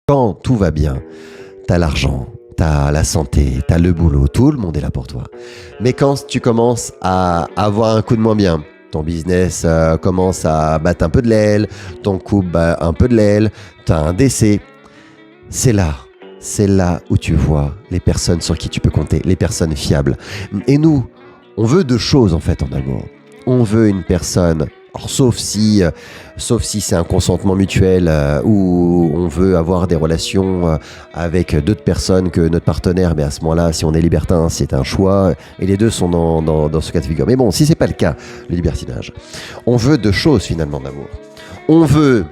Quand tout va bien, t'as l'argent, t'as la santé, t'as le boulot, tout le monde est là pour toi. Mais quand tu commences à avoir un coup de moins bien, ton business commence à battre un peu de l'aile, ton couple bat un peu de l'aile, t'as un décès, c'est là. C'est là où tu vois les personnes sur qui tu peux compter, les personnes fiables. Et nous, on veut deux choses en fait en amour. On veut une personne, alors, sauf si c'est un consentement mutuel où on veut avoir des relations avec d'autres personnes que notre partenaire, mais à ce moment-là, si on est libertin, c'est un choix et les deux sont dans ce cas de figure. Mais bon, si c'est pas le cas, le libertinage, on veut deux choses finalement d'amour. On veut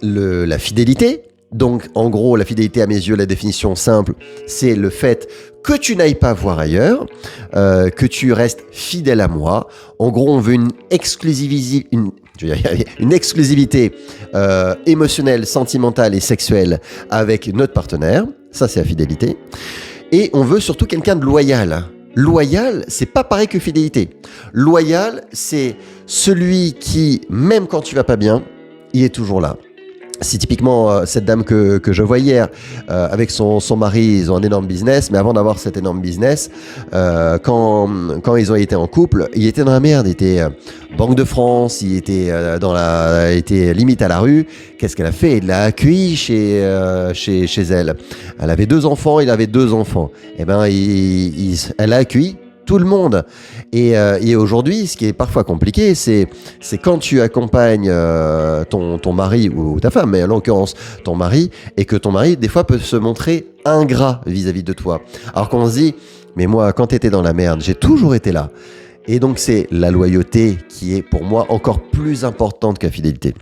la fidélité. Donc, en gros, la fidélité, à mes yeux, la définition simple, c'est le fait que tu n'ailles pas voir ailleurs, que tu restes fidèle à moi. En gros, on veut une exclusivité, émotionnelle, sentimentale et sexuelle avec notre partenaire. Ça, c'est la fidélité. Et on veut surtout quelqu'un de loyal. Loyal, c'est pas pareil que fidélité. Loyal, c'est celui qui, même quand tu vas pas bien, il est toujours là. C'est typiquement cette dame que je vois hier avec son mari, ils ont un énorme business, mais avant d'avoir cet énorme business, quand ils ont été en couple, il était dans la merde, il était Banque de France, il était il était limite à la rue. Qu'est-ce qu'elle a fait? Il l'a accueilli chez elle. Elle avait 2 enfants, il avait 2 enfants. Et ben, elle a accueilli tout le monde. Et aujourd'hui, ce qui est parfois compliqué, c'est quand tu accompagnes ton mari ou ta femme, mais en l'occurrence ton mari, et que ton mari, des fois, peut se montrer ingrat vis-à-vis de toi. Alors qu'on se dit, mais moi, quand t'étais dans la merde, j'ai toujours été là. Et donc, c'est la loyauté qui est pour moi encore plus importante que la fidélité.